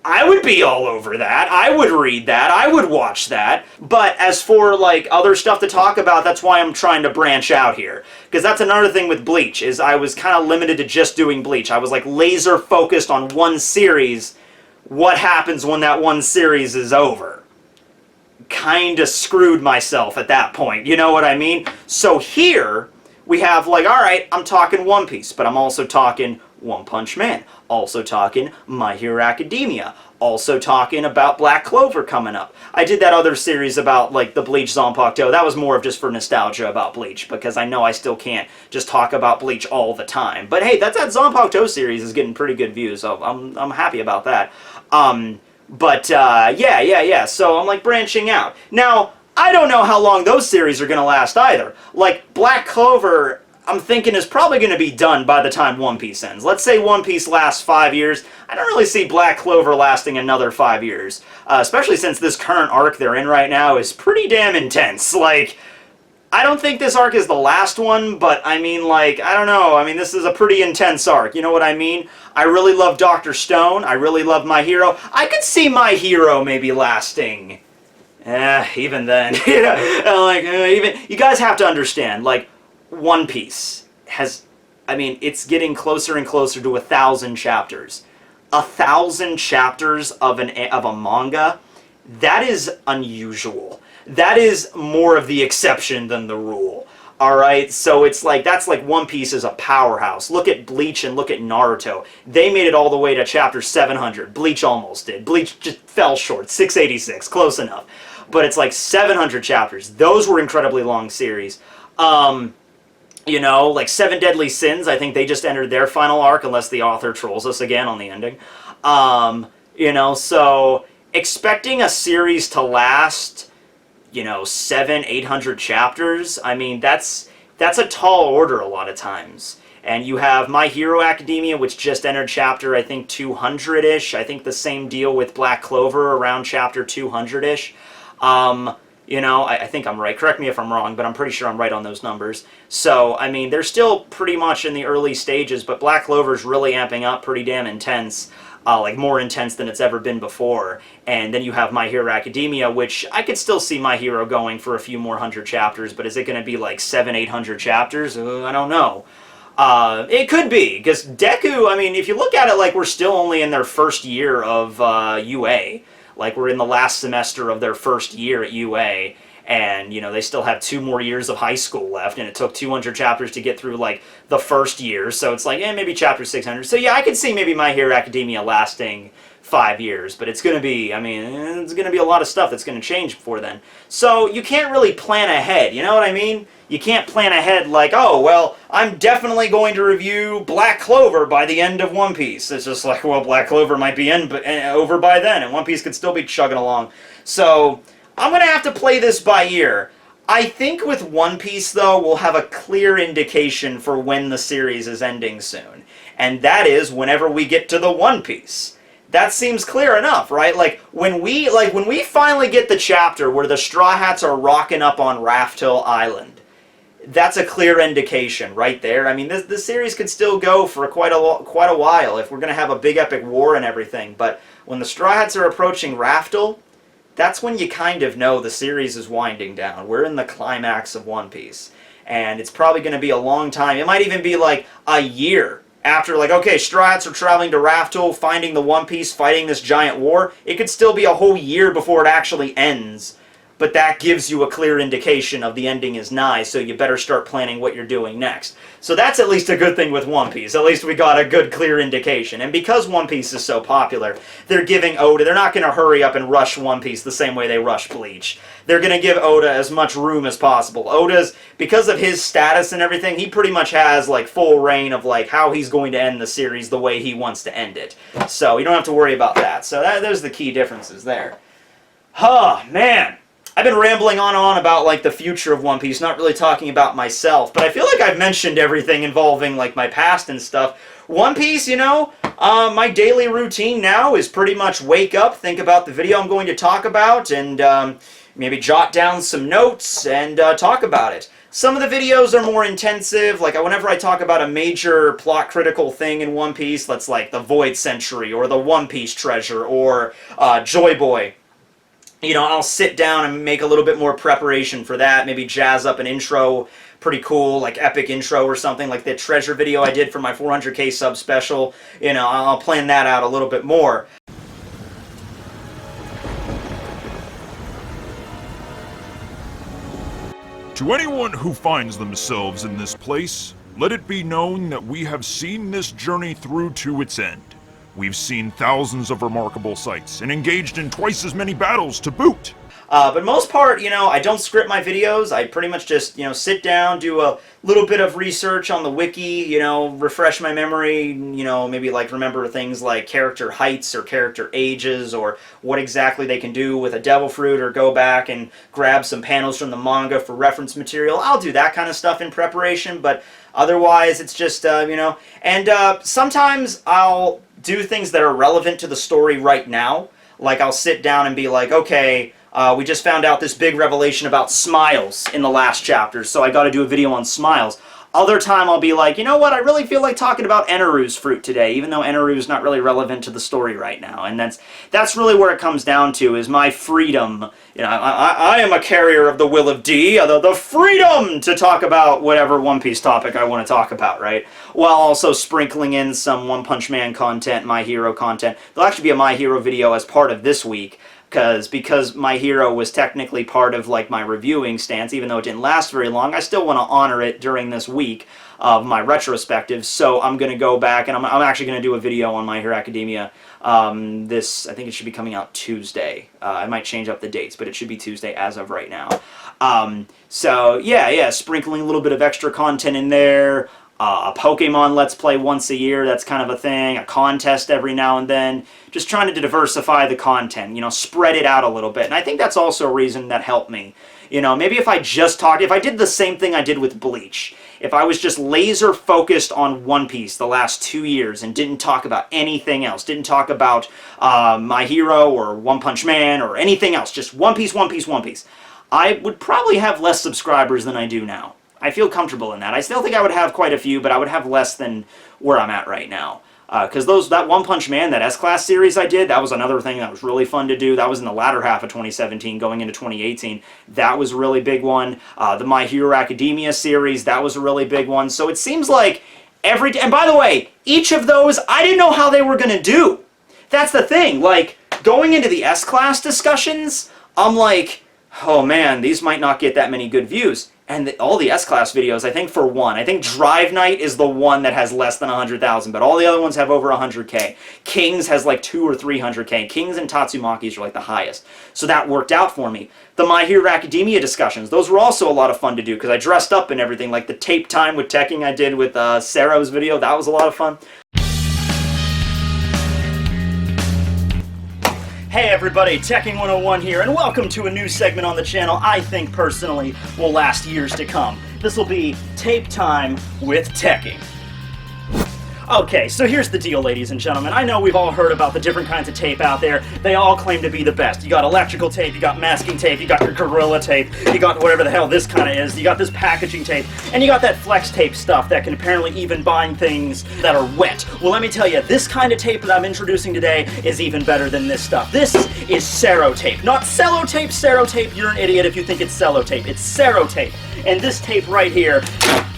S1: I would be all over that. I would read that. I would watch that. But as for, like, other stuff to talk about, that's why I'm trying to branch out here. Because that's another thing with Bleach, is I was kind of limited to just doing Bleach. I was, like, laser focused on one series. What happens when that one series is over? Kinda screwed myself at that point. You know what I mean? So here, we have, like, alright, I'm talking One Piece, but I'm also talking One Punch Man. Also talking My Hero Academia. Also talking about Black Clover coming up. I did that other series about, like, the Bleach Zanpakuto. That was more of just for nostalgia about Bleach, because I know I still can't just talk about Bleach all the time. But hey, that Zanpakuto series is getting pretty good views, so I'm happy about that. Yeah. So I'm, like, branching out. Now, I don't know how long those series are going to last either. Like, Black Clover, I'm thinking, is probably going to be done by the time One Piece ends. Let's say One Piece lasts 5 years. I don't really see Black Clover lasting another 5 years. Especially since this current arc they're in right now is pretty damn intense. Like, I don't think this arc is the last one, but I mean, like, I don't know. I mean, this is a pretty intense arc. You know what I mean? I really love Dr. Stone. I really love My Hero. I could see My Hero maybe lasting... even then. You know, like, even... You guys have to understand, like, One Piece has... I mean, it's getting closer and closer to 1,000 chapters. 1,000 chapters of a manga? That is unusual. That is more of the exception than the rule. Alright, so it's like, that's like One Piece is a powerhouse. Look at Bleach and look at Naruto. They made it all the way to chapter 700. Bleach almost did. Bleach just fell short. 686, close enough. But it's like 700 chapters. Those were incredibly long series. You know, like Seven Deadly Sins, I think they just entered their final arc, unless the author trolls us again on the ending. You know, so expecting a series to last, you know, 700-800 chapters, I mean, that's a tall order a lot of times. And you have My Hero Academia, which just entered chapter, I think, 200-ish. I think the same deal with Black Clover around chapter 200-ish. You know, I think I'm right. Correct me if I'm wrong, but I'm pretty sure I'm right on those numbers. So, I mean, they're still pretty much in the early stages, but Black Clover's really amping up pretty damn intense. Like, more intense than it's ever been before. And then you have My Hero Academia, which I could still see My Hero going for a few more 100 chapters, but is it going to be like 700-800 chapters? I don't know. It could be, because Deku, I mean, if you look at it, like, we're still only in their first year of UA. Like, we're in the last semester of their first year at UA. And, you know, they still have 2 more years of high school left, and it took 200 chapters to get through, like, the first year. So it's like, maybe chapter 600. So yeah, I could see maybe My Hero Academia lasting 5 years, but it's going to be, I mean, it's going to be a lot of stuff that's going to change before then. So you can't really plan ahead, you know what I mean? You can't plan ahead like, oh, well, I'm definitely going to review Black Clover by the end of One Piece. It's just like, well, Black Clover might be over by then, and One Piece could still be chugging along. So I'm going to have to play this by ear. I think with One Piece, though, we'll have a clear indication for when the series is ending soon. And that is whenever we get to the One Piece. That seems clear enough, right? Like when we finally get the chapter where the Straw Hats are rocking up on Raft Hill Island, that's a clear indication right there. I mean, this series could still go for quite a while if we're going to have a big epic war and everything. But when the Straw Hats are approaching Raft Hill, that's when you kind of know the series is winding down. We're in the climax of One Piece. And it's probably going to be a long time. It might even be like a year after, like, okay, Straw Hats are traveling to Raft Hill, finding the One Piece, fighting this giant war. It could still be a whole year before it actually ends. But that gives you a clear indication of the ending is nigh, so you better start planning what you're doing next. So that's at least a good thing with One Piece. At least we got a good, clear indication. And because One Piece is so popular, they're giving Oda, they're not going to hurry up and rush One Piece the same way they rush Bleach. They're going to give Oda as much room as possible. Oda's, because of his status and everything, he pretty much has, like, full reign of, like, how he's going to end the series the way he wants to end it. So you don't have to worry about that. So those are the key differences there. Huh, man. I've been rambling on and on about, like, the future of One Piece, not really talking about myself, but I feel like I've mentioned everything involving, like, my past and stuff. One Piece, you know, my daily routine now is pretty much wake up, think about the video I'm going to talk about, and maybe jot down some notes and talk about it. Some of the videos are more intensive, like whenever I talk about a major plot critical thing in One Piece, that's like the Void Century, or the One Piece Treasure, or JoyBoy. You know, I'll sit down and make a little bit more preparation for that, maybe jazz up an intro, pretty cool, like epic intro or something, like the treasure video I did for my 400k sub special. You know, I'll plan that out a little bit more.
S2: To anyone who finds themselves in this place, let it be known that we have seen this journey through to its end. We've seen thousands of remarkable sights and engaged in twice as many battles to boot.
S1: But most part, you know, I don't script my videos. I pretty much just, you know, sit down, do a little bit of research on the wiki, you know, refresh my memory, you know, maybe like remember things like character heights or character ages or what exactly they can do with a devil fruit, or go back and grab some panels from the manga for reference material. I'll do that kind of stuff in preparation, but otherwise it's just, you know, and sometimes I'll do things that are relevant to the story right now. Like I'll sit down and be like, okay, we just found out this big revelation about Smiles in the last chapter, so I got to do a video on Smiles. Other time I'll be like, you know what, I really feel like talking about Eneru's fruit today, even though Eneru's not really relevant to the story right now. And that's really where it comes down to, is my freedom. You know, I am a carrier of the will of D, the freedom to talk about whatever One Piece topic I want to talk about, right? While also sprinkling in some One Punch Man content, My Hero content. There'll actually be a My Hero video as part of this week, because My Hero was technically part of like my reviewing stance, even though it didn't last very long. I still want to honor it during this week of my retrospective, so I'm going to go back, and I'm actually going to do a video on My Hero Academia. I think it should be coming out Tuesday. I might change up the dates, but it should be Tuesday as of right now. So yeah, sprinkling a little bit of extra content in there. A Pokemon Let's Play once a year, that's kind of a thing. A contest every now and then. Just trying to diversify the content, you know, spread it out a little bit. And I think that's also a reason that helped me. You know, maybe if I did the same thing I did with Bleach, if I was just laser focused on One Piece the last 2 years and didn't talk about anything else, didn't talk about My Hero or One Punch Man or anything else, just One Piece, One Piece, One Piece, I would probably have less subscribers than I do now. I feel comfortable in that. I still think I would have quite a few, but I would have less than where I'm at right now. Because that One Punch Man, that S-Class series I did, that was another thing that was really fun to do. That was in the latter half of 2017, going into 2018. That was a really big one. The My Hero Academia series, that was a really big one. So it seems like and by the way, each of those, I didn't know how they were going to do. That's the thing. Like, going into the S-Class discussions, I'm like, oh man, these might not get that many good views. And all the S-Class videos, I think for one, I think Drive Night is the one that has less than 100,000, but all the other ones have over 100K. Kings has like 200 or 300K. Kings and Tatsumaki's are like the highest. So that worked out for me. The My Hero Academia discussions, those were also a lot of fun to do because I dressed up and everything, like the tape time with Tekking I did with Sarah's video, that was a lot of fun. Hey everybody, Tekking101 here, and welcome to a new segment on the channel I think personally will last years to come. This will be Tape Time with Tekking. Okay, so here's the deal, ladies and gentlemen. I know we've all heard about the different kinds of tape out there. They all claim to be the best. You got electrical tape, you got masking tape, you got your Gorilla tape, you got whatever the hell this kind of is, you got this packaging tape, and you got that flex tape stuff that can apparently even bind things that are wet. Well, let me tell you, this kind of tape that I'm introducing today is even better than this stuff. This is Cero tape. Not cello tape, Cero tape. You're an idiot if you think it's cello tape. It's Cero tape. And this tape right here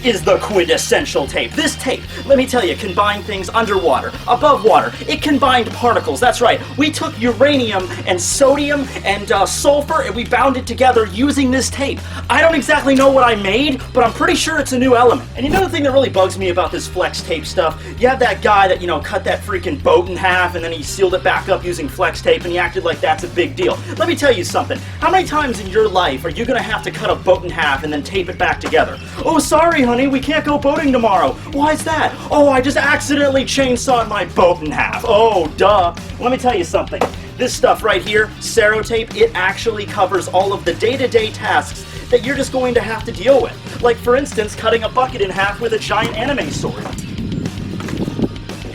S1: is the quintessential tape. This tape, let me tell you, can bind things underwater, above water. It can bind particles. That's right. We took uranium and sodium and sulfur and we bound it together using this tape. I don't exactly know what I made, but I'm pretty sure it's a new element. And you know the thing that really bugs me about this flex tape stuff? You have that guy that, you know, cut that freaking boat in half and then he sealed it back up using flex tape and he acted like that's a big deal. Let me tell you something. How many times in your life are you going to have to cut a boat in half and then tape it back together? Oh, sorry, honey, we can't go boating tomorrow. Why is that? Oh, I just accidentally chainsawed my boat in half. Oh, duh. Let me tell you something. This stuff right here, Cero tape, it actually covers all of the day-to-day tasks that you're just going to have to deal with. Like, for instance, cutting a bucket in half with a giant anime sword.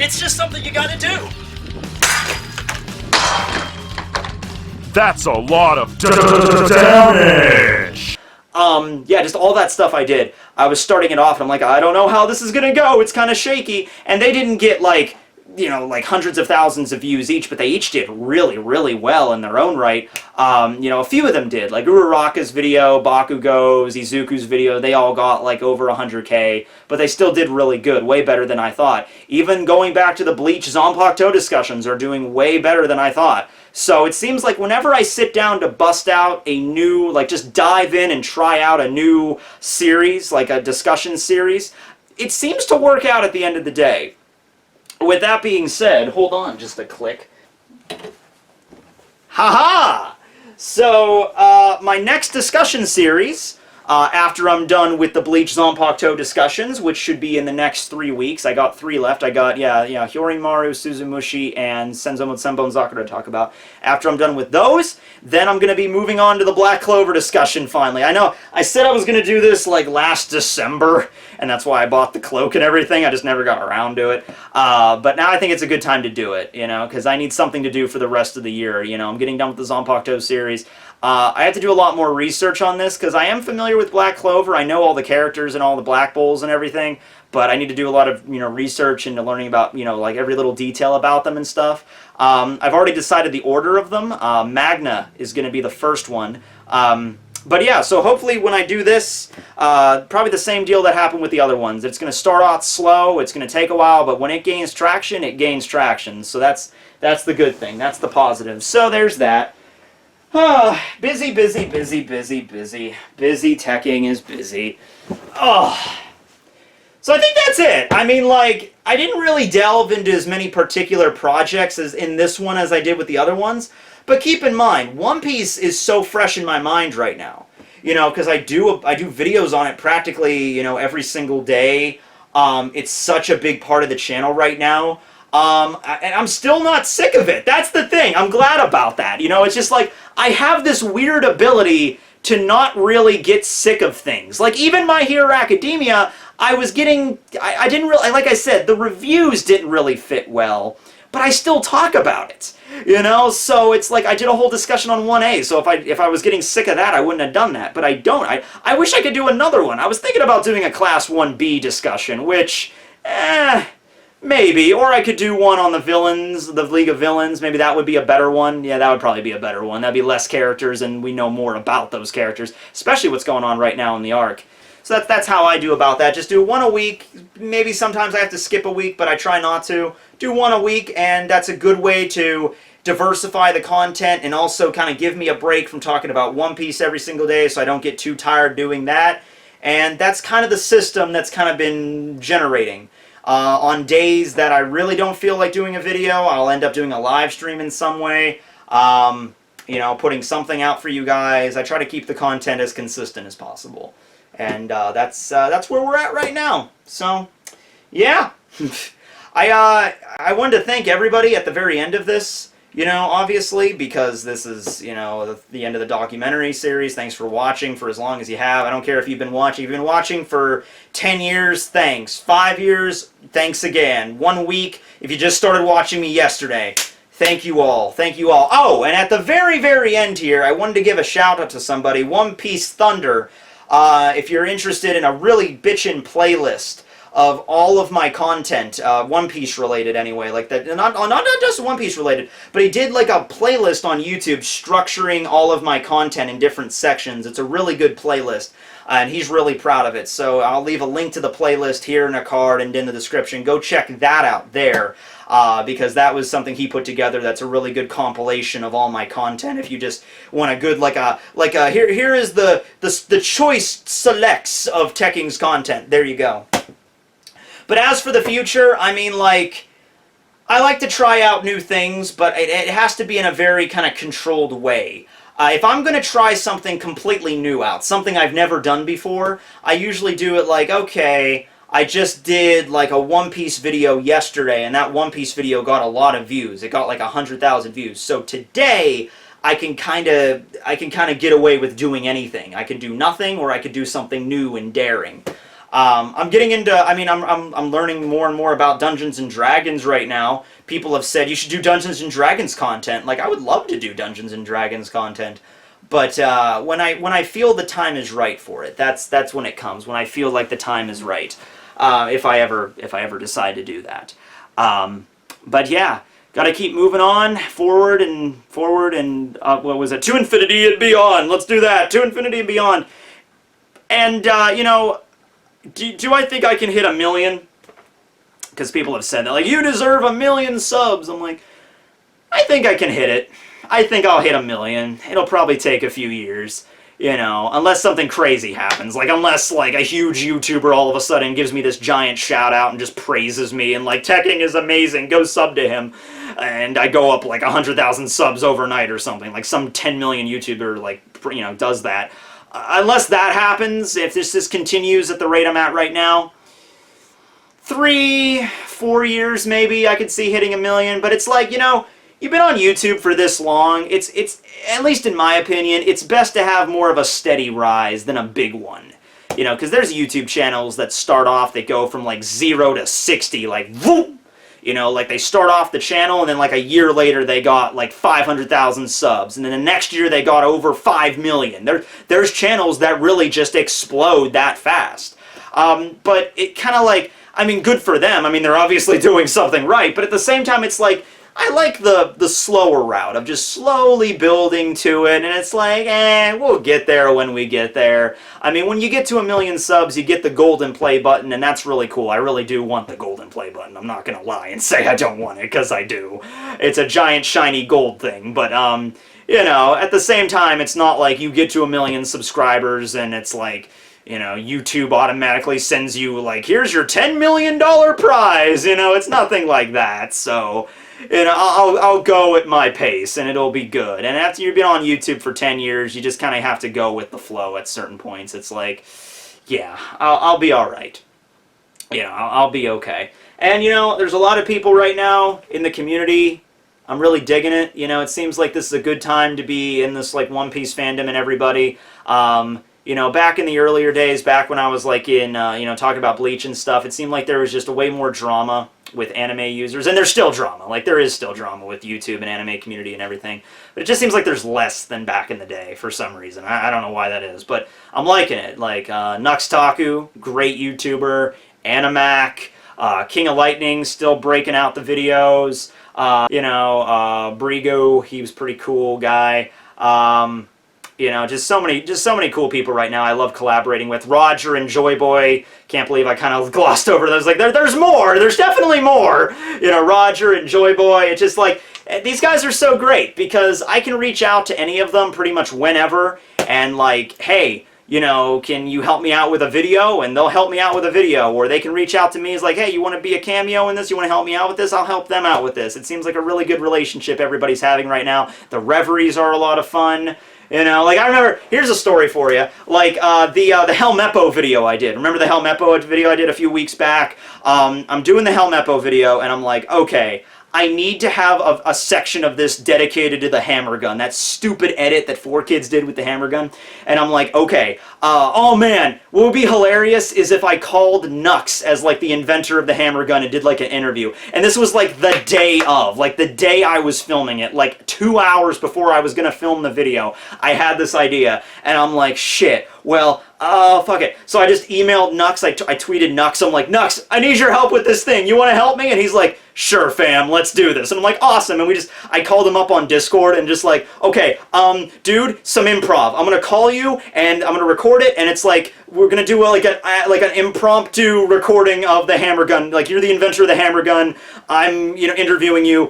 S1: It's just something you gotta do.
S2: That's a lot of damage!
S1: Yeah, just all that stuff I did. I was starting it off and I'm like, I don't know how this is gonna go, it's kind of shaky. And they didn't get like, you know, like hundreds of thousands of views each, but they each did really, really well in their own right. You know, a few of them did, like Uraraka's video, Bakugo's, Izuku's video, they all got like over 100K, but they still did really good, way better than I thought. Even going back to the Bleach Zanpakuto discussions are doing way better than I thought. So it seems like whenever I sit down to bust out a new, like just dive in and try out a new series, like a discussion series, it seems to work out at the end of the day. With that being said, hold on just a click. Haha! So, my next discussion series, after I'm done with the Bleach Zanpakuto discussions, which should be in the next 3 weeks. I got 3 left. I got, Hyorimaru, Suzumushi, and Senzomo Senbon Zakura to talk about. After I'm done with those, then I'm going to be moving on to the Black Clover discussion finally. I know, I said I was going to do this like last December, and that's why I bought the cloak and everything. I just never got around to it. But now I think it's a good time to do it, you know, because I need something to do for the rest of the year. You know, I'm getting done with the Zanpakuto series. I have to do a lot more research on this because I am familiar with Black Clover. I know all the characters and all the Black Bulls and everything, but I need to do a lot of, you know, research into learning about, you know, like every little detail about them and stuff. I've already decided the order of them. Magna is going to be the first one. But yeah, so hopefully when I do this, probably the same deal that happened with the other ones. It's going to start out slow, it's going to take a while, but when it gains traction, it gains traction. So that's the good thing. That's the positive. So there's that. Busy, busy, busy, busy, busy. Busy Tekking is busy. Oh. So I think that's it. I mean, like, I didn't really delve into as many particular projects as in this one as I did with the other ones. But keep in mind, One Piece is so fresh in my mind right now. You know, because I do videos on it practically, you know, every single day. It's such a big part of the channel right now. And I'm still not sick of it. That's the thing. I'm glad about that. You know, it's just like, I have this weird ability to not really get sick of things. Like, even My Hero Academia, I didn't really, like I said, the reviews didn't really fit well, but I still talk about it. You know, so it's like I did a whole discussion on 1A, so if I was getting sick of that, I wouldn't have done that, but I don't. I wish I could do another one. I was thinking about doing a Class 1B discussion, which, maybe. Or I could do one on the villains, the League of Villains. Maybe that would be a better one. Yeah, that would probably be a better one. That'd be less characters, and we know more about those characters, especially what's going on right now in the arc. So that's how I do about that. Just do one a week. Maybe sometimes I have to skip a week, but I try not to. Do one a week, and that's a good way to diversify the content and also kind of give me a break from talking about One Piece every single day so I don't get too tired doing that. And that's kind of the system that's kind of been generating. On days that I really don't feel like doing a video, I'll end up doing a live stream in some way. You know, putting something out for you guys. I try to keep the content as consistent as possible. And that's where we're at right now. So, yeah. I wanted to thank everybody at the very end of this, you know, obviously, because this is, you know, the end of the documentary series. Thanks for watching for as long as you have. I don't care if you've been watching. If you've been watching for 10 years, thanks. 5 years, thanks again. 1 week, if you just started watching me yesterday, thank you all. Thank you all. Oh, and at the very, very end here, I wanted to give a shout out to somebody, One Piece Thunder. If you're interested in a really bitchin' playlist of all of my content, One Piece related anyway, like that, not just One Piece related, but he did like a playlist on YouTube structuring all of my content in different sections. It's a really good playlist, and he's really proud of it. So I'll leave a link to the playlist here in a card and in the description. Go check that out there. Because that was something he put together. That's a really good compilation of all my content. If you just want a good here is the choice selects of Tekking's content. There you go. But as for the future, I mean, like, I like to try out new things, but it has to be in a very kind of controlled way. If I'm going to try something completely new out, something I've never done before, I usually do it like, okay, I just did like a One Piece video yesterday, and that One Piece video got a lot of views. It got like 100,000 views. So today, I can kind of get away with doing anything. I can do nothing, or I could do something new and daring. I'm getting into, I mean, I'm learning more and more about Dungeons and Dragons right now. People have said you should do Dungeons and Dragons content. Like, I would love to do Dungeons and Dragons content. But when I feel the time is right for it, that's when it comes. When I feel like the time is right. If I ever decide to do that. But yeah, gotta keep moving on, forward and what was it? To infinity and beyond. Let's do that. To infinity and beyond. And you know, do I think I can hit 1 million? Because people have said that, like, you deserve 1 million subs. I'm like, I think I can hit it. I think I'll hit 1 million. It'll probably take a few years. You know, unless something crazy happens. Like, unless, like, a huge YouTuber all of a sudden gives me this giant shout-out and just praises me and, like, Tekking is amazing, go sub to him. And I go up, like, 100,000 subs overnight or something. Like, some 10 million YouTuber, like, you know, does that. Unless that happens, if this continues at the rate I'm at right now, 3-4 years maybe I could see hitting 1 million. But it's like, you know, you've been on YouTube for this long, it's at least in my opinion, it's best to have more of a steady rise than a big one. You know, because there's YouTube channels that start off, they go from like 0 to 60, like, whoop! You know, like they start off the channel and then like a year later they got like 500,000 subs. And then the next year they got over 5 million. There's channels that really just explode that fast. But it kind of like, I mean, good for them. I mean, they're obviously doing something right. But at the same time, it's like, I like the slower route of just slowly building to it, and it's like, we'll get there when we get there. I mean, when you get to 1 million subs, you get the golden play button, and that's really cool. I really do want the golden play button. I'm not going to lie and say I don't want it, because I do. It's a giant shiny gold thing, but, you know, at the same time, it's not like you get to 1 million subscribers, and it's like, you know, YouTube automatically sends you, like, here's your $10 million prize, you know, it's nothing like that, so... You know, I'll go at my pace, and it'll be good. And after you've been on YouTube for 10 years, you just kind of have to go with the flow at certain points. It's like, yeah, I'll be all right. You know, I'll be okay. And, you know, there's a lot of people right now in the community. I'm really digging it. You know, it seems like this is a good time to be in this, like, One Piece fandom and everybody. You know, back in the earlier days, back when I was, like, in, you know, talking about Bleach and stuff, it seemed like there was just a way more drama with anime users, and there's still drama. Like, there is still drama with YouTube and anime community and everything, but it just seems like there's less than back in the day for some reason. I don't know why that is, but I'm liking it. Like, Nuxtaku, great YouTuber, MIHAWK, King of Lightning, still breaking out the videos, you know, Brigo, he was pretty cool guy, You know, just so many cool people right now I love collaborating with. Roger and JoyBoy, can't believe I kind of glossed over those. Like, there's more, there's definitely more. You know, Roger and JoyBoy, it's just like, these guys are so great because I can reach out to any of them pretty much whenever and like, hey, you know, can you help me out with a video? And they'll help me out with a video. Or they can reach out to me as like, hey, you want to be a cameo in this? You want to help me out with this? I'll help them out with this. It seems like a really good relationship everybody's having right now. The reveries are a lot of fun. You know, like I remember, here's a story for you. Like the Helmeppo video I did. Remember the Helmeppo video I did a few weeks back? I'm doing the Helmeppo video and I'm like, okay, I need to have a section of this dedicated to the hammer gun. That stupid edit that 4Kids did with the hammer gun. And I'm like, okay, oh man, what would be hilarious is if I called Nux as like the inventor of the hammer gun and did like an interview. And this was like the day of, like the day I was filming it, like 2 hours before I was gonna film the video. I had this idea and I'm like, shit, well, fuck it. So I just emailed Nux, I tweeted Nux, I'm like, Nux, I need your help with this thing. You wanna help me? And he's like, sure fam, let's do this. And I'm like, awesome. And I called him up on Discord and just like, okay, dude, some improv. I'm gonna call you and I'm gonna record it and it's like, we're gonna do like an impromptu recording of the hammer gun. Like, you're the inventor of the hammer gun. I'm, you know, interviewing you.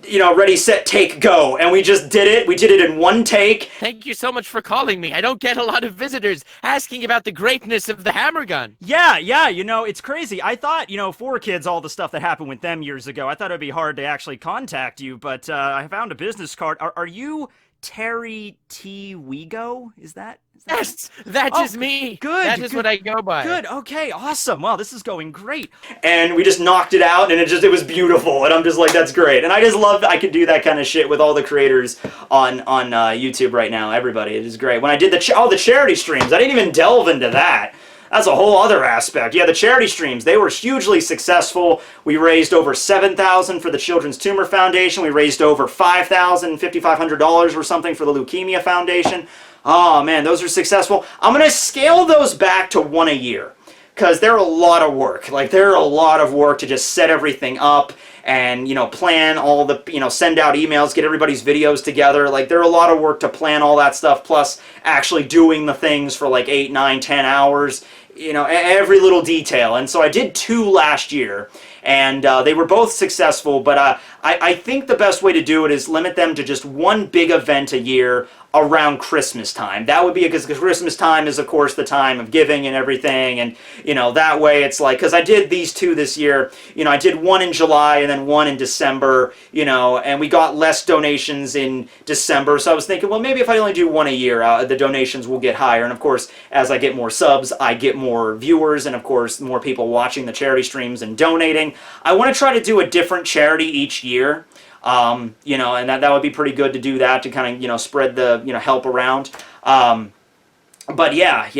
S1: You know, ready, set, take, go. And we just did it. We did it in one take.
S3: Thank you so much for calling me. I don't get a lot of visitors asking about the greatness of the hammer gun.
S1: Yeah, you know, it's crazy. I thought, you know, 4Kids, all the stuff that happened with them years ago, I thought it'd be hard to actually contact you, but I found a business card. Are you Terry T. Wego? Is that
S3: Yes, that is me.
S1: Good.
S3: That is what I go by.
S1: Good. Okay. Awesome. Wow, this is going great. And we just knocked it out, and it was beautiful. And I'm just like, that's great. And I just love that I could do that kind of shit with all the creators on YouTube right now. Everybody, it is great. When I did the charity streams, I didn't even delve into that. That's a whole other aspect. Yeah, the charity streams, they were hugely successful. We raised over $7,000 for the Children's Tumor Foundation. We raised over $5,000, $5,500 or something for the Leukemia Foundation. Oh man, those are successful. I'm going to scale those back to one a year because they're a lot of work. Like, they're a lot of work to just set everything up and, you know, plan all the, you know, send out emails, get everybody's videos together. Like, they're a lot of work to plan all that stuff, plus actually doing the things for like 8, 9, 10 hours, you know, every little detail. And so I did 2 last year, and they were both successful, but I think the best way to do it is limit them to just one big event a year around Christmas time. That would be, because Christmas time is, of course, the time of giving and everything, and, you know, that way it's like, because I did these 2 this year, you know, I did one in July and then one in December, you know, and we got less donations in December, so I was thinking, well, maybe if I only do one a year, the donations will get higher, and of course, as I get more subs, I get more viewers, and of course, more people watching the charity streams and donating. I want to try to do a different charity each year. You know, and that would be pretty good to do that, to kind of, you know, spread the, you know, help around. But yeah,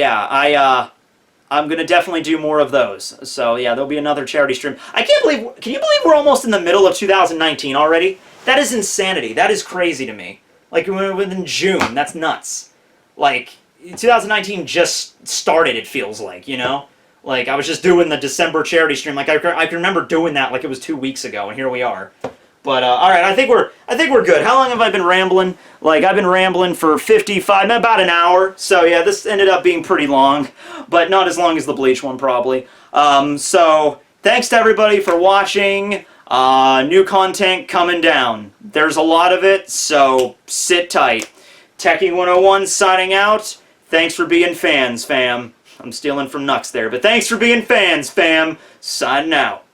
S1: I'm gonna definitely do more of those. So yeah, there'll be another charity stream. I can't believe, can you believe we're almost in the middle of 2019 already? That is insanity. That is crazy to me. Like, we're within June. That's nuts. Like, 2019 just started, it feels like, you know? Like, I was just doing the December charity stream. Like, I can remember doing that like it was 2 weeks ago, and here we are. But, all right, I think we're good. How long have I been rambling? Like, I've been rambling for about an hour. So, yeah, this ended up being pretty long, but not as long as the Bleach one, probably. So, thanks to everybody for watching. New content coming down. There's a lot of it, so sit tight. Tekking101 signing out. Thanks for being fans, fam. I'm stealing from Nux there, but thanks for being fans, fam. Signing out.